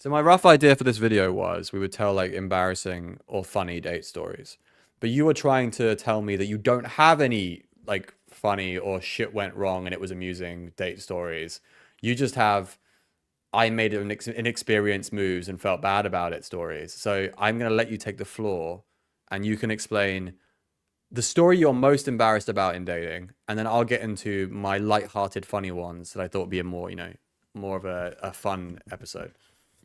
So my rough idea for this video was we would tell like embarrassing or funny date stories. But you were trying to tell me that you don't have any like funny or shit went wrong and it was amusing date stories. You just have I made an inexperienced moves and felt bad about it stories. So I'm going to let you take the floor and you can explain the story you're most embarrassed about in dating, and then I'll get into my light-hearted, funny ones that I thought would be a more, more of a fun episode.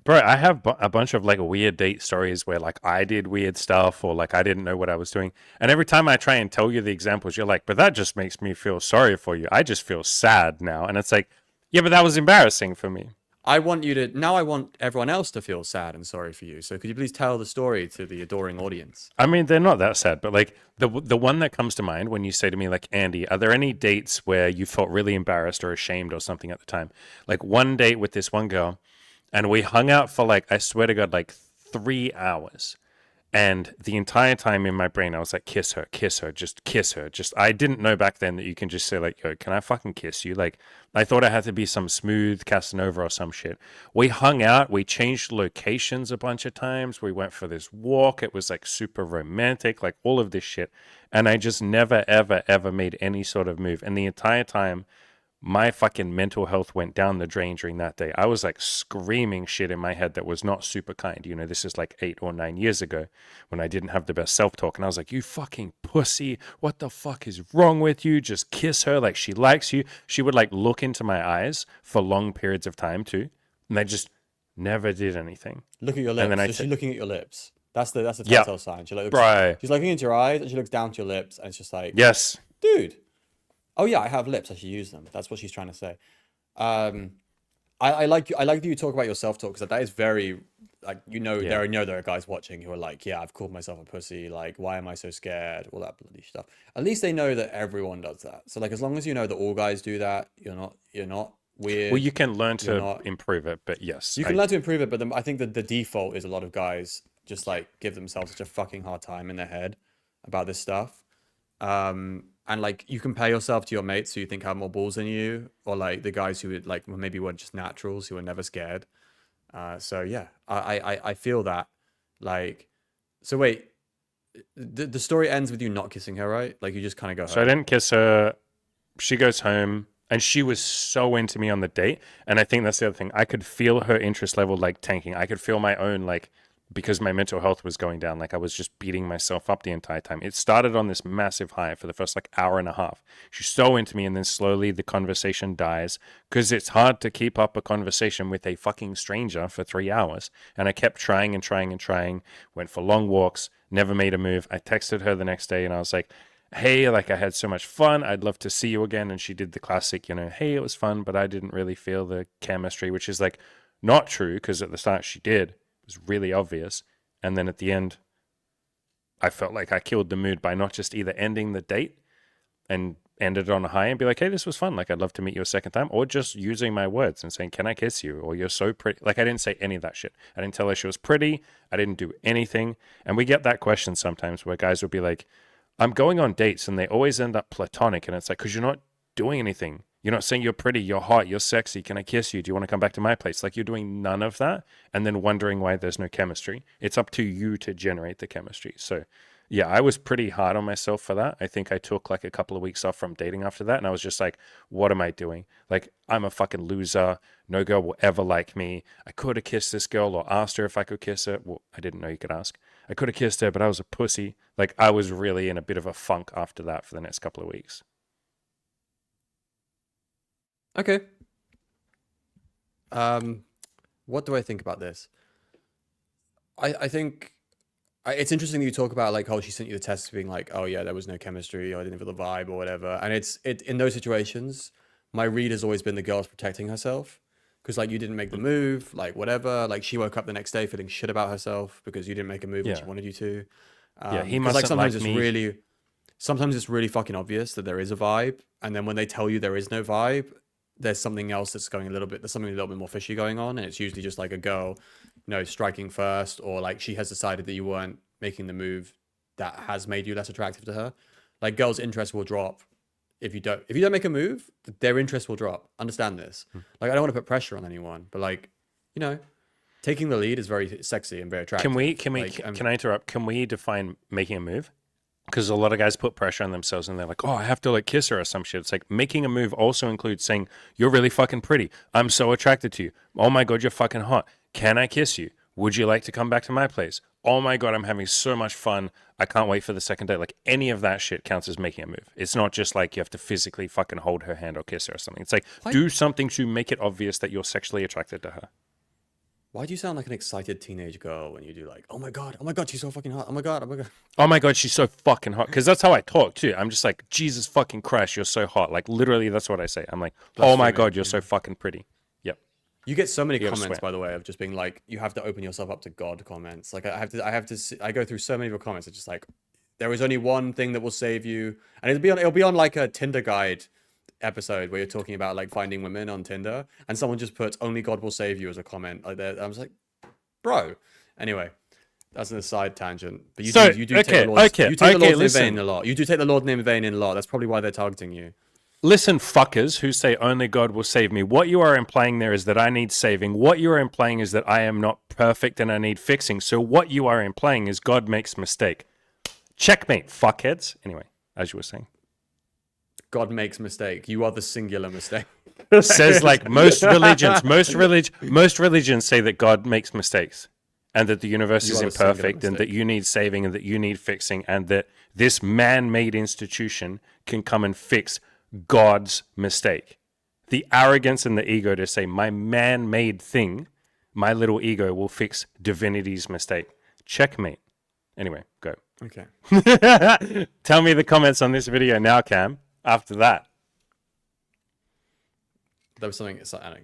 Bro, I have a bunch of like weird date stories where like I did weird stuff or like I didn't know what I was doing. And every time I try and tell you the examples, you're like, but that just makes me feel sorry for you. I just feel sad now. And it's like, yeah, but that was embarrassing for me. I want everyone else to feel sad and sorry for you. So could you please tell the story to the adoring audience? I mean, they're not that sad, but like the one that comes to mind when you say to me like, Andy, are there any dates where you felt really embarrassed or ashamed or something at the time? Like one date with this one girl, and we hung out for like I swear to God, like 3 hours. And the entire time in my brain, I was like, kiss her, just kiss her. Just, I didn't know back then that you can just say, like, yo, can I fucking kiss you? Like, I thought I had to be some smooth Casanova or some shit. We hung out, we changed locations a bunch of times. We went for this walk. It was like super romantic, like all of this shit. And I just never, ever, ever made any sort of move. And the entire time, my fucking mental health went down the drain during that day. I was like screaming shit in my head that was not super kind. You know, this is like 8 or 9 years ago when I didn't have the best self talk. And I was like, you fucking pussy. What the fuck is wrong with you? Just kiss her like she likes you. She would like look into my eyes for long periods of time too. And I just never did anything. Look at your And then lips. So she's looking at your lips. That's the yeah, telltale sign. bro. She's looking into your eyes and she looks down to your lips and it's just like, Yes. dude. Oh yeah, I have lips. I should use them. That's what she's trying to say. Um, I like you. I like that you talk about your self talk because that is very like Yeah. there are guys watching who are like, yeah, I've called myself a pussy. Like, why am I so scared? All that bloody stuff. At least they know that everyone does that. So like, as long as you know that all guys do that, you're not Well, weird. you can learn You're to not. improve it, but yes, You can I learn to improve it, but I think that the default is a lot of guys just like give themselves such a fucking hard time in their head about this stuff. And like you compare yourself to your mates who you think have more balls than you, or like the guys who would like maybe were just naturals who were never scared. So yeah, I feel that. Like, so wait, the story ends with you not kissing her, right? Like you just kind of go so I home. didn't kiss her. She goes home and she was so into me on the date. And I think that's the other thing. I could feel her interest level like tanking. I could feel my own like because my mental health was going down. Like I was just beating myself up the entire time. It started on this massive high for the first like hour and a half. She's so into me, and then slowly the conversation dies because it's hard to keep up a conversation with a fucking stranger for 3 hours. And I kept trying and trying and trying. Went for long walks, never made a move. I texted her the next day and I was like, hey, like I had so much fun. I'd love to see you again. And she did the classic, hey, it was fun, but I didn't really feel the chemistry, which is like not true because at the start she did. It was really obvious. And then at the end, I felt like I killed the mood by not just either ending the date and ended it on a high and be like, hey, this was fun. Like, I'd love to meet you a second time, or just using my words and saying, can I kiss you? Or you're so pretty. Like, I didn't say any of that shit. I didn't tell her she was pretty. I didn't do anything. And we get that question sometimes where guys will be like, I'm going on dates and they always end up platonic. And it's like, because you're not doing anything. You're not saying you're pretty, you're hot, you're sexy. Can I kiss you? Do you want to come back to my place? Like you're doing none of that and then wondering why there's no chemistry. It's up to you to generate the chemistry. So, yeah, I was pretty hard on myself for that. I think I took like a couple of weeks off from dating after that. And I was just like, what am I doing? Like, I'm a fucking loser. No girl will ever like me. I could have kissed this girl or asked her if I could kiss her. Well, I didn't know you could ask. I could have kissed her, but I was a pussy. Like, I was really in a bit of a funk after that for the next couple of weeks. Okay. Um, what do I think about this? I think it's interesting that you talk about like, oh, she sent you the test being like, oh yeah, there was no chemistry, or I didn't feel the vibe, or whatever. And it in those situations, my read has always been the girl's protecting herself because like you didn't make the move, like whatever. Like she woke up the next day feeling shit about herself because you didn't make a move when she Yeah. wanted you to. Yeah. He Because like mustn't like me. sometimes it's really fucking obvious that there is a vibe, and then when they tell you there is no vibe, there's something else that's going a little bit. There's something a little bit more fishy going on, and it's usually just like a girl, striking first, or like she has decided that you weren't making the move that has made you less attractive to her. Like girls' interest will drop if you don't make a move, their interest will drop. Understand this. Like I don't want to put pressure on anyone, but like, you know, Taking the lead is very sexy and very attractive. Can I interrupt? Can we define making a move? Because a lot of guys put pressure on themselves and they're like, oh, I have to like kiss her or some shit. It's like making a move also includes saying, you're really fucking pretty. I'm so attracted to you. Oh my God, you're fucking hot. Can I kiss you? Would you like to come back to my place? Oh my God, I'm having so much fun. I can't wait for the second date. Like any of that shit counts as making a move. It's not just like you have to physically fucking hold her hand or kiss her or something. It's like do something to make it obvious that you're sexually attracted to her. Why do you sound like an excited teenage girl when you do like, oh my God, she's so fucking hot. Oh my God, oh my God. Oh my God, she's so fucking hot. Because that's how I talk too. I'm just like, Jesus fucking Christ, you're so hot. Like literally, that's what I say. I'm like, oh my God, you're so fucking pretty. Yep. You get so many comments, by the way, of just being like, you have to open yourself up to God comments. Like I go through so many of your comments. It's just like, there is only one thing that will save you, and it'll be on like a Tinder guide episode where you're talking about like finding women on Tinder, and someone just puts "only God will save you" as a comment like that. I was like, bro. Anyway, that's an aside tangent. But you do take the Lord's name in vain a lot. You do take the Lord's name in vain a lot. That's probably why they're targeting you. Listen, fuckers who say only God will save me. What you are implying there is that I need saving. What you are implying is that I am not perfect and I need fixing. So what you are implying is God makes mistake. Checkmate, fuckheads. Anyway, as you were saying. God makes mistake. You are the singular mistake. Says like most religions. Most religions say that God makes mistakes, and that the universe is imperfect, and that you need saving, and that you need fixing, and that this man-made institution can come and fix God's mistake. The arrogance and the ego to say my man-made thing, my little ego will fix divinity's mistake. Checkmate. Anyway, go. Okay. Tell me the comments on this video now, Cam. After that, there was something. I'm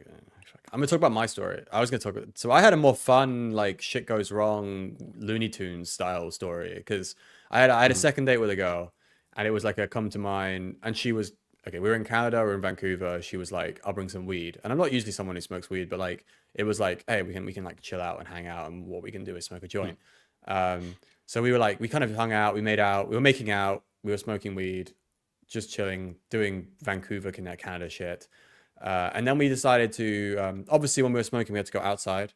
gonna talk about my story. I was gonna talk about. So I had a more fun, like shit goes wrong, Looney Tunes style story because I had a second date with a girl, and it was like a come to mind, and she was okay. We were in Canada, we were in Vancouver. She was like, "I'll bring some weed," and I'm not usually someone who smokes weed, but like it was like, "Hey, we can like chill out and hang out, and what we can do is smoke a joint." So we were like, we kind of hung out, we made out, we were making out, we were smoking weed. Just chilling, doing Vancouver, Canada shit. And then we decided to, obviously when we were smoking, we had to go outside.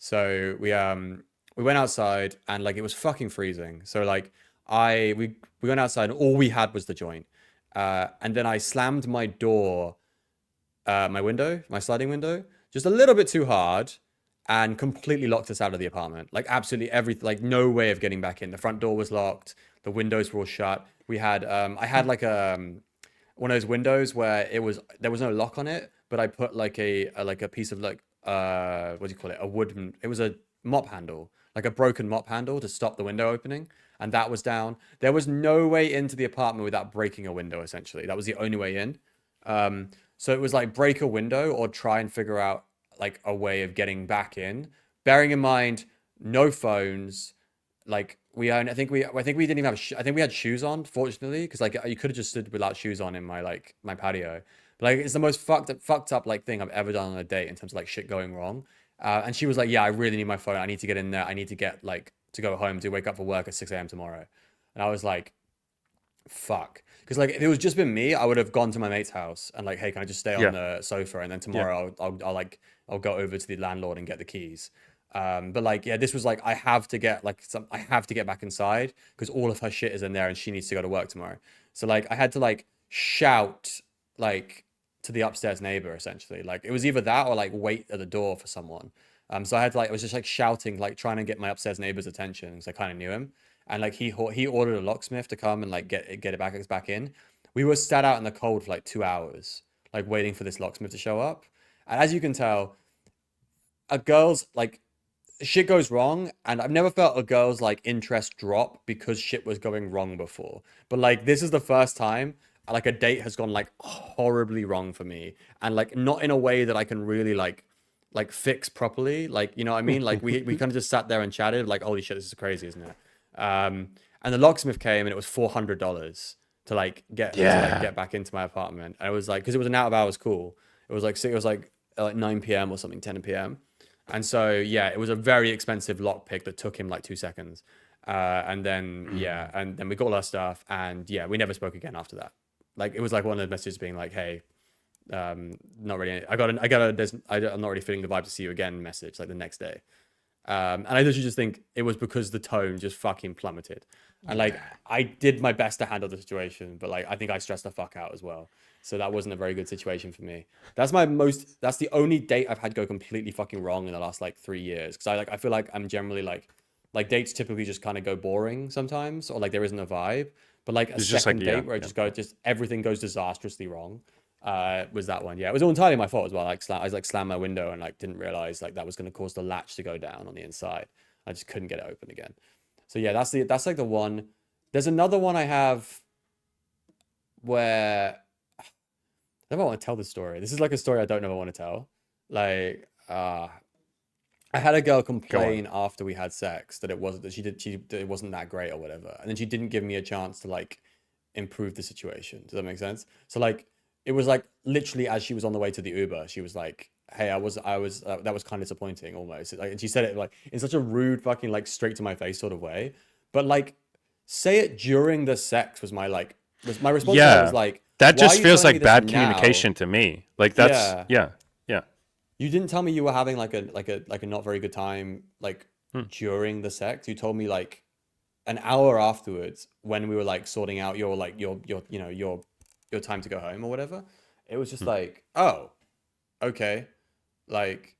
So we went outside and like, it was fucking freezing. So like we went outside and all we had was the joint. And then I slammed my door, my sliding window, just a little bit too hard and completely locked us out of the apartment. Like absolutely everything, like no way of getting back in. The front door was locked. The windows were all shut. We had, I had like one of those windows where there was no lock on it, but I put like a piece of like, what do you call it? It was a mop handle, like a broken mop handle to stop the window opening. And that was down. There was no way into the apartment without breaking a window, essentially. That was the only way in. So it was like break a window or try and figure out like a way of getting back in. Bearing in mind, no phones, like I think we didn't even have I think we had shoes on, fortunately, because like you could have just stood without shoes on in my patio. But like it's the most fucked up like thing I've ever done on a date in terms of like shit going wrong. And she was like, yeah, I really need my phone. I need to get in there. I need to get like to go home to wake up for work at 6 a.m. tomorrow. And I was like, fuck. Because like if it was just been me, I would have gone to my mate's house and like, hey, can I just stay on the sofa, and then tomorrow I'll go over to the landlord and get the keys. But like, yeah, this was like, I have to get back inside because all of her shit is in there and she needs to go to work tomorrow. So like, I had to like shout like to the upstairs neighbor, essentially. Like it was either that or like wait at the door for someone. So I had to like, I was just like shouting, like trying to get my upstairs neighbor's attention because I kind of knew him. And like he ordered a locksmith to come and like get it back in. We were sat out in the cold for like 2 hours, like waiting for this locksmith to show up. And as you can tell, a girl's like, shit goes wrong, and I've never felt a girl's like interest drop because shit was going wrong before. But like this is the first time like a date has gone like horribly wrong for me, and like not in a way that I can really like fix properly. Like, you know what I mean? Like we kind of just sat there and chatted like, holy shit, this is crazy, isn't it? And the locksmith came and it was $400 to like get back into my apartment. And it was like, because it was an out of hours call. It was like 9 p.m. or something, 10 p.m. And so, yeah, it was a very expensive lockpick that took him like 2 seconds. And then we got all our stuff, and yeah, we never spoke again after that. Like it was like one of the messages being like, hey, not really. I'm not really feeling the vibe to see you again message like the next day. And I literally just think it was because the tone just fucking plummeted. And like, Yeah. I did my best to handle the situation, but like, I think I stressed the fuck out as well. So that wasn't a very good situation for me. That's the only date I've had go completely fucking wrong in the last like 3 years. Cause I feel like I'm generally like dates typically just kind of go boring sometimes, or like there isn't a vibe. But like a It's just like, second yeah, date where it yeah. just everything goes disastrously wrong, was that one. Yeah, it was all entirely my fault as well. I was like slammed my window and like didn't realize like that was going to cause the latch to go down on the inside. I just couldn't get it open again. So yeah, that's like the one. There's another one I have where I don't know if I want to tell this story. This is like a story I don't know if I want to tell. Like, I had a girl Go on. complain after we had sex that it wasn't that great or whatever, and then she didn't give me a chance to like improve the situation. Does that make sense? So like it was like literally as she was on the way to the Uber, she was like, "Hey, I was that was kind of disappointing almost." Like, and she said it like in such a rude, fucking like straight to my face sort of way. But like, say it during the sex was my response to her was Yeah. like, That "Why are just you feels telling me like this bad now?" communication to me. Like that's Yeah. yeah. Yeah. You didn't tell me you were having like a not very good time like Hmm. during the sex. You told me like an hour afterwards when we were like sorting out your like your you know your time to go home or whatever. It was just Hmm. like, oh, okay, like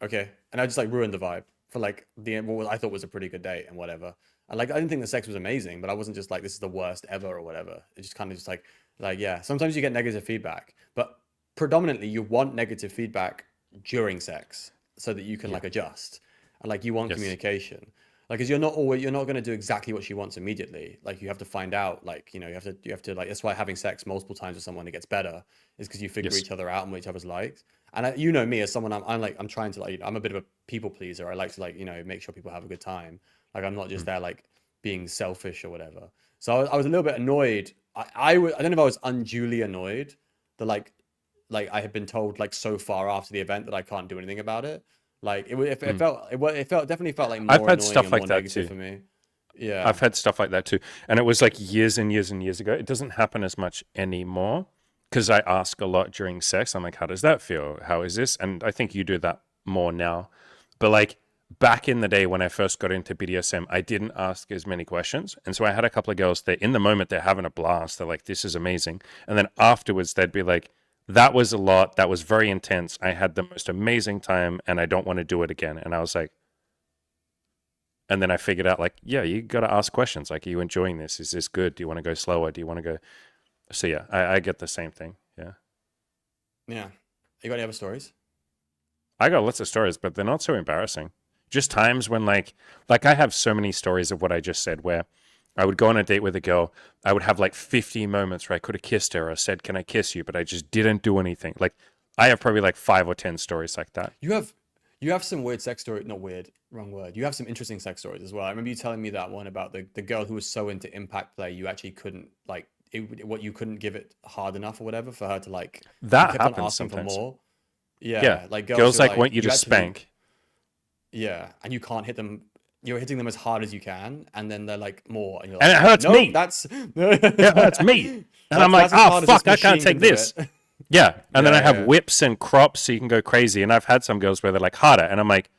okay, and I just like ruined the vibe for like what I thought was a pretty good date and whatever. And like I didn't think the sex was amazing, but I wasn't just like this is the worst ever or whatever. It just kind of just like yeah. Sometimes you get negative feedback, but predominantly you want negative feedback during sex so that you can Yeah. like adjust and like you want Yes. communication. Like, cause you're not going to do exactly what she wants immediately. Like you have to find out, like, you have to like, that's why having sex multiple times with someone, it gets better is because you figure Yes. each other out and what each other's likes. And you know me as someone, I'm like, I'm trying to like, I'm a bit of a people pleaser. I like to like, make sure people have a good time. Like I'm not Hmm. just there like being selfish or whatever. So I was a little bit annoyed. I don't know if I was unduly annoyed that like I had been told like so far after the event that I can't do anything about it. Like Hmm. it felt definitely felt like I've more had annoying stuff and more like that negative too. for me. Yeah. I've had stuff like that too. And it was like years and years and years ago. It doesn't happen as much anymore because I ask a lot during sex. I'm like, how does that feel? How is this? And I think you do that more now. But like back in the day when I first got into BDSM, I didn't ask as many questions. And so I had a couple of girls that in the moment they're having a blast. They're like, this is amazing. And then afterwards they'd be like, that was a lot. That was very intense. I had the most amazing time and I don't want to do it again. And I was like, and then I figured out like, yeah, you got to ask questions. Like, are you enjoying this? Is this good? Do you want to go slower? Do you want to go? So yeah, I get the same thing. Yeah. Yeah. You got any other stories? I got lots of stories, but they're not so embarrassing. Just times when like I have so many stories of what I just said where I would go on a date with a girl. I would have like 50 moments where I could have kissed her or said, can I kiss you? But I just didn't do anything. Like I have probably like 5 or 10 stories like that. You have you have some weird sex story, not weird, wrong word. You have some interesting sex stories as well. I remember you telling me that one about the girl who was so into impact play, you actually couldn't like what you couldn't give it hard enough or whatever for her to like you That kept on happens asking for sometimes. more. Yeah. Yeah, like girls Girls who are like want like you to you actually spank. yeah, and you can't hit them. You're hitting them as hard as you can, and then they're like more, and you're And like, it hurts nope, me. that's It hurts me. And I'm like, that's as oh, hard as this fuck, I can't machine can take do this. it. Yeah. And then I Yeah, have yeah. whips and crops so you can go crazy. And I've had some girls where they're like harder. And I'm like,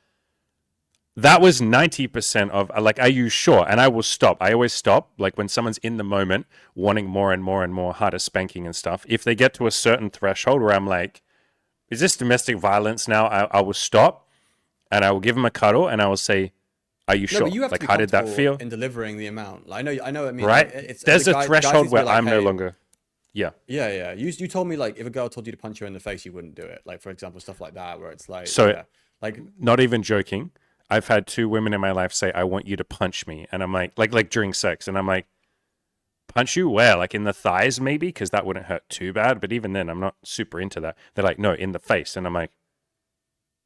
that was 90% of like, are you sure? And I will stop. I always stop. Like when someone's in the moment wanting more and more and more harder spanking and stuff. If they get to a certain threshold where I'm like, is this domestic violence now? I will stop and I will give them a cuddle and I will say, are you No, but sure? you have to Like, be how did that comfortable feel? in delivering the amount. Like, I know. I mean, like, Right? it's There's a the guys need threshold to be where like, I'm no hey, longer, yeah. yeah, yeah. You told me like if a girl told you to punch you in the face, you wouldn't do it. Like for example, stuff like that, where it's like, So, yeah, like not even joking. I've had two women in my life say, I want you to punch me. And I'm like during sex. And I'm like, punch you where? Like in the thighs, maybe? Because that wouldn't hurt too bad. But even then, I'm not super into that. They're like, no, in the face. And I'm like,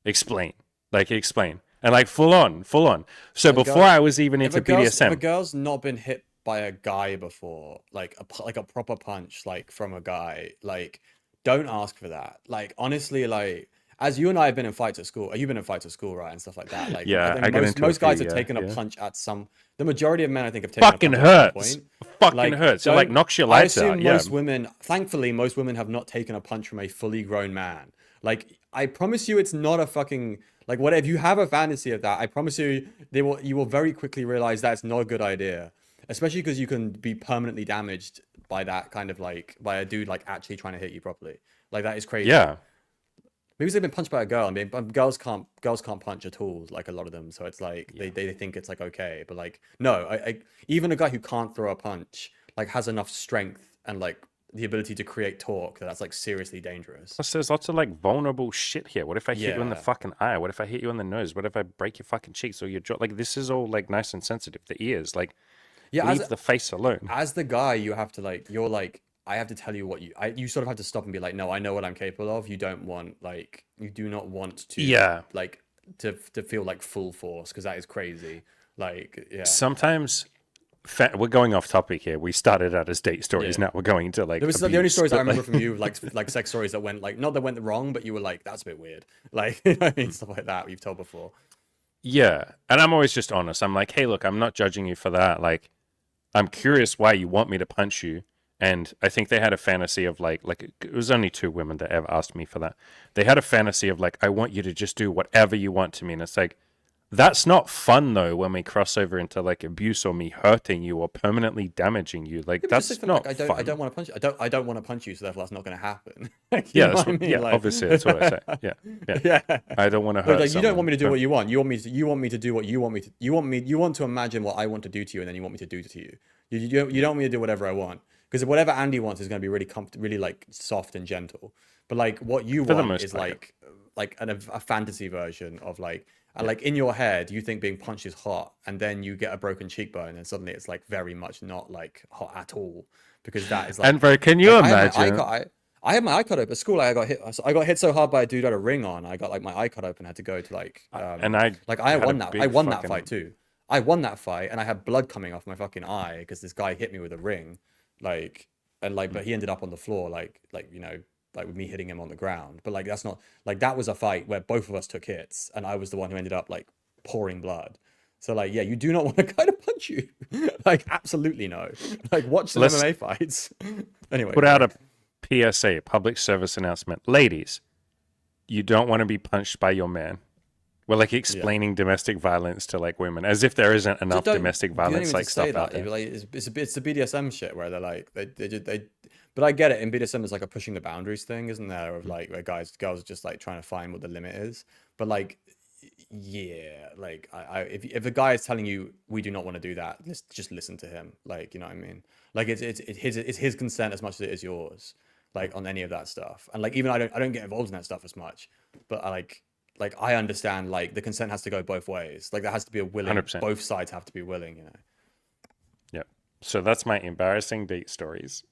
explain. Like, explain. And like, full on, full on. So a before girl. I was even into If a BDSM, girl's not been hit by a guy before, like like a proper punch, like from a guy, like don't ask for that. Like honestly, like as you and I have been in fights at school, you've been in fights at school, right, and stuff like that. Like I yeah, think I got into a most few. guys have Yeah, taken a yeah. punch at some. The majority of men, I think, have taken a Fucking punch at some hurts. point. Fucking Like hurts. It like don't. knocks your I lights out. assume Yeah. most women, thankfully, most women have not taken a punch from a fully grown man. Like I promise you, it's not a fucking like whatever. If you have a fantasy of that, I promise you, you will very quickly realize that's not a good idea, especially because you can be permanently damaged by that kind of like by a dude like actually trying to hit you properly. Like that is crazy. Yeah. Maybe they've been punched by a girl. I mean, but girls can't punch at all. Like a lot of them, so it's like they think it's like okay, but like no, even a guy who can't throw a punch like has enough strength and like the ability to create torque that's like seriously dangerous. Plus, there's lots of like vulnerable shit here. What if I hit you in the Yeah, fucking eye? What if I hit you in the nose? What if I break your fucking cheeks or your jaw? Like, this is all like nice and sensitive. The ears, like, yeah. leave the face alone. As the guy, you have to like you're like I have to tell you what you sort of have to stop and be like, no, I know what I'm capable of. You don't want like you do not want to Yeah. like to feel like full force because that is crazy. Like yeah. Sometimes we're going off topic here. We started out as date stories. Yeah. Now we're going into like There was the only abuse, stories I but, remember like, from you, like sex stories that went like not that went wrong, but you were like, that's a bit weird. Like you know what I mean, stuff like that you've told before. yeah. And I'm always just honest. I'm like, hey, look, I'm not judging you for that. Like, I'm curious why you want me to punch you. And I think they had a fantasy of like it was only two women that ever asked me for that. They had a fantasy of like, I want you to just do whatever you want to me. And it's like, that's not fun though when we cross over into like abuse or me hurting you or permanently damaging you. Like, Yeah, but just that's like, not I fun. don't want to punch you. I don't want to punch you, so therefore that's not going to happen. Like, you Yeah, know that's what I what, mean? yeah, Like, obviously that's what I say. Yeah. Yeah. yeah. I don't want to But hurt like, you don't want someone. me to do what you want. You want me to do what you want me to. You want to imagine what I want to do to you, and then you want me to do to you. You don't want me to do whatever I want because whatever Andy wants is going to be really really like soft and gentle. But like what you For the want most is part. like a fantasy version of like and Yeah. like in your head you think being punched is hot, and then you get a broken cheekbone, and suddenly it's like very much not like hot at all because that is And like bro, can you like imagine? I had my eye cut open at school. I got hit. I got hit so hard by a dude who had a ring on. I got like my eye cut open. Had to go to And I like I had a won that. I big won that fight fucking. too. I won that fight, and I had blood coming off my fucking eye because this guy hit me with a ring, like and like but he ended up on the floor like you know like with me hitting him on the ground. But like that's not like that was a fight where both of us took hits, and I was the one who ended up like pouring blood. So like yeah, you do not want a guy to punch you. Like absolutely no. Like watch some Let's MMA fights. Anyway, put out sorry. a PSA, public service announcement. Ladies, you don't want to be punched by your man. We're like Yeah. explaining domestic violence to like women as if there isn't Just enough don't domestic you don't violence even like just say stuff out that. You'd there. be like it's the BDSM shit where they're like they but I get it in BDSM there's like a pushing the boundaries thing, isn't there? Of like where girls are just like trying to find what the limit is. But like yeah, like if a guy is telling you we do not want to do that, just listen to him. Like, you know what I mean? Like it's his consent as much as it is yours. Like on any of that stuff. And like even I don't get involved in that stuff as much. But like I understand like the consent has to go both ways. Like there has to be a willing 100%. both sides have to be willing, you know. Yep. So that's my embarrassing date stories.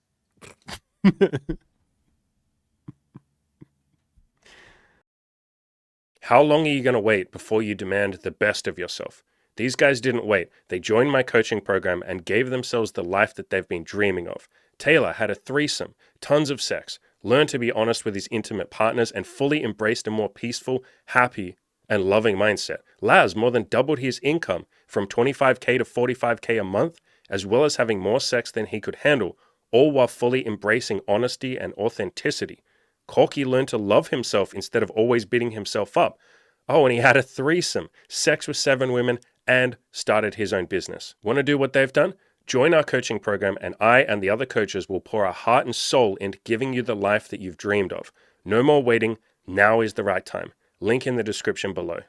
How long are you going to wait before you demand the best of yourself? These guys didn't wait. They joined my coaching program and gave themselves the life that they've been dreaming of. Taylor had a threesome, tons of sex, learned to be honest with his intimate partners, and fully embraced a more peaceful, happy, and loving mindset. Laz more than doubled his income from 25K to 45K a month, as well as having more sex than he could handle, all while fully embracing honesty and authenticity. Corky learned to love himself instead of always beating himself up. Oh, and he had a threesome, sex with 7 women, and started his own business. Want to do what they've done? Join our coaching program, and I and the other coaches will pour our heart and soul into giving you the life that you've dreamed of. No more waiting. Now is the right time. Link in the description below.